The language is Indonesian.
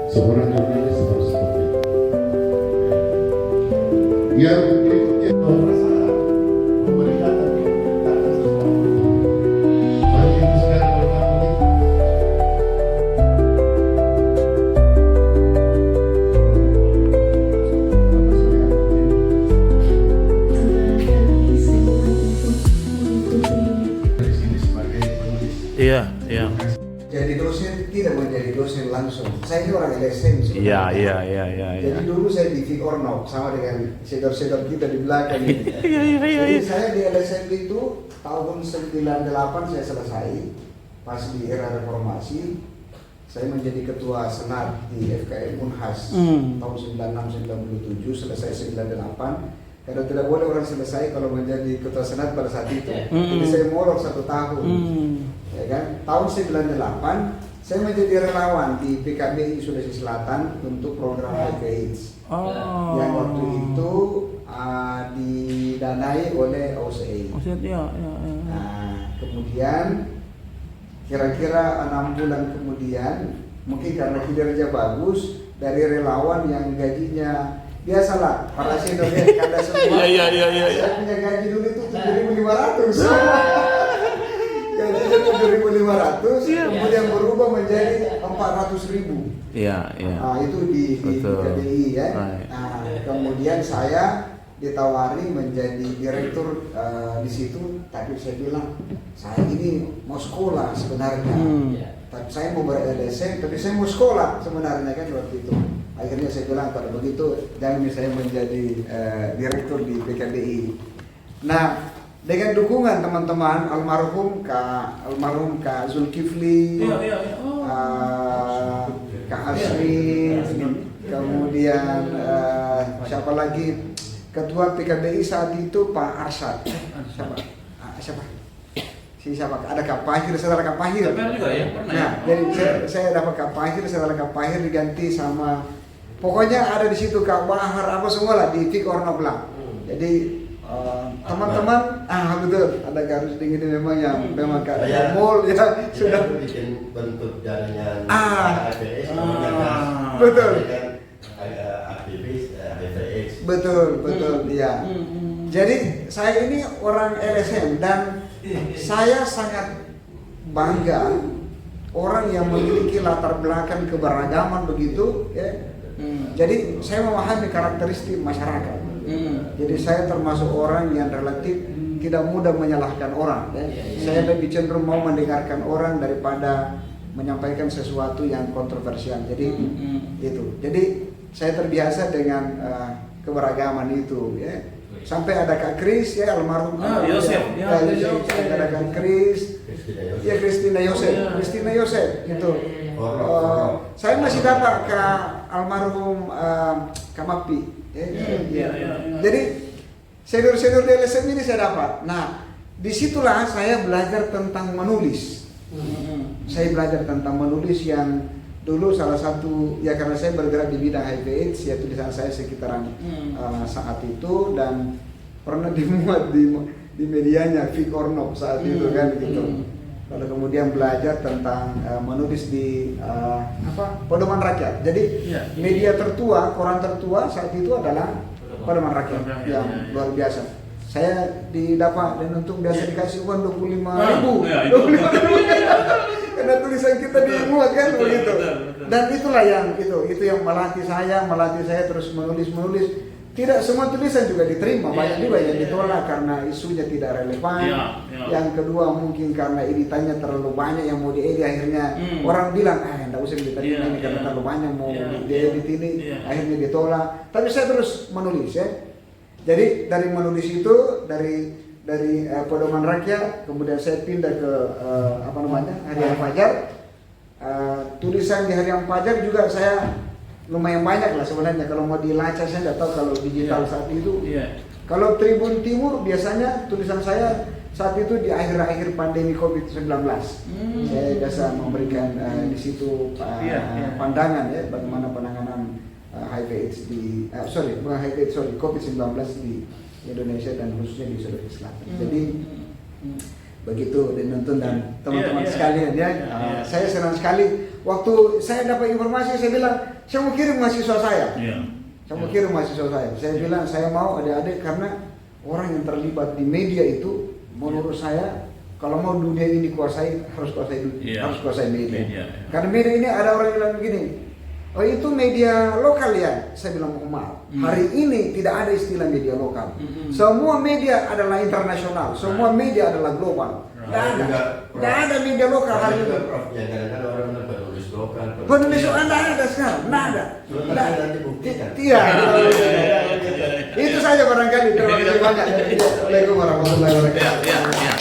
seorang jurnalis harus seperti itu. Yang berikutnya masalah memberi data sesuatu. Bagi itu sekarang orang begitu. Di sini sebagai penulis. Iya, iya. Jadi dosen tidak mau jadi dosen langsung. Saya ini orang LSM sebenarnya. Iya. Jadi dulu saya di Vic Ornov sama dengan senior-senior kita di belakang ini. Iya. Jadi saya di LSM itu tahun 98 saya selesai. Pas di era reformasi, saya menjadi ketua senat di FKM Unhas tahun 96-97, selesai 98. Karena tidak boleh orang selesai kalau menjadi ketua senat pada saat itu. Jadi saya molor 1 tahun. Ya kan? Tahun 98 saya menjadi relawan di PKBI Sulawesi Selatan untuk program HIV/AIDS. Yang waktu itu didanai oleh OCA. Nah, kemudian kira-kira 6 bulan kemudian, mungkin karena kinerja bagus, dari relawan yang gajinya biasalah para senior kada semua. Iya. Saya punya gaji dulu itu 7.500. Gajinya 7.500, kemudian berubah menjadi 400.000. Iya. Nah, itu di KBI ya. Right. Nah, kemudian saya ditawari menjadi direktur di situ, tapi saya bilang saya ini mau sekolah sebenarnya. Tapi saya mau ber-LSM, tapi saya mau sekolah sebenarnya kan waktu itu. Akhirnya saya bilang kalau begitu jangan saya menjadi direktur di PKBI. Nah, dengan dukungan teman-teman almarhum Kak Zulkifli, Kak Asri, kemudian siapa lagi ketua PKBI saat itu Pak Arsad. Siapa? Ada Kak Pahir, saudara Kak Pahir. Juga ya, pernah Nah, jadi saya dapat Kak Pahir, saudara Kak Pahir diganti sama, pokoknya ada di situ Kak Bahar apa semua lah di Vic Ornov lah. Jadi teman-teman, betul, ada Garus Dingin ini memang Kak Mall ya sudah bikin bentuk jaringan HVS, betul. Aktivis HVS. Betul ya. Jadi saya ini orang LSM dan saya sangat bangga orang yang memiliki latar belakang keberagaman begitu ya. Jadi saya memahami karakteristik masyarakat. Jadi saya termasuk orang yang relatif tidak mudah menyalahkan orang ya. Saya lebih cenderung mau mendengarkan orang daripada menyampaikan sesuatu yang kontroversial. Jadi itu. Jadi saya terbiasa dengan keberagaman itu ya. Sampai ada Kak Kris ya, almarhum Yosef. ada Kak Kris, ya Kristina Yosef itu. Saya masih dapat ke almarhum Kamapi. Jadi senior di LSM ini saya dapat. Nah, disitulah saya belajar tentang menulis. Saya belajar tentang menulis yang dulu salah satu ya karena saya bergerak di bidang HIV/AIDS ya tulisan saya sekitaran saat itu dan pernah dimuat di medianya Vic Ornov saat itu kan gitu. Lalu kemudian belajar tentang menulis di Pedoman Rakyat. Jadi media tertua, koran tertua saat itu adalah Pedoman Rakyat yang luar biasa. Saya didapat dan untuk biasa dikasih uang 25.000. Karena tulisan kita dimuat kan begitu. Dan itulah yang itu yang melatih saya terus menulis. Tidak semua tulisan juga diterima, banyak juga yang ditolak karena isunya tidak relevan. Yang kedua mungkin karena editannya terlalu banyak yang mau diedit, akhirnya orang bilang enggak usah editannya ini karena terlalu banyak mau diedit ini, akhirnya ditolak. Tapi saya terus menulis ya. Jadi dari menulis itu dari Pedoman Rakyat, kemudian saya pindah ke Harian Fajar. Tulisan di Harian Fajar juga saya lumayan banyak lah sebenarnya. Kalau mau dilacak saya nggak tahu kalau digital saat itu. Kalau Tribun Timur biasanya tulisan saya saat itu di akhir-akhir pandemi COVID-19. Saya biasa memberikan di situ pandangan ya bagaimana penanganan HIV/AIDS COVID-19 di Indonesia dan khususnya di Sulawesi Selatan. Jadi begitu dinonton dan teman-teman Iya, iya. sekalian ya. Iya. Saya senang sekali waktu saya dapat informasi, saya bilang saya mau kirim mahasiswa saya. Iya. Saya mau kirim mahasiswa saya. Saya bilang saya mau adik-adik karena orang yang terlibat di media itu menurut saya kalau mau dunia ini kuasai harus kuasai Iya. harus kuasai media. Media, ya. Karena media ini ada orang yang bilang begini, oh itu media lokal ya. Saya bilang mohon maaf. Hari ini tidak ada istilah media lokal. Semua media adalah internasional. Semua media adalah global. Tidak ada. Tidak ada media lokal hari ini. Ya kadang-kadang orang bilang penulis lokal. Penulis lokal tidak ada sekarang. Tidak ada. Cuma Nggak. nanti buktikan. Iya. Itu saja barangkali. Terima kasih banyak. Assalamualaikum warahmatullahi wabarakatuh. Ya, ya, ya.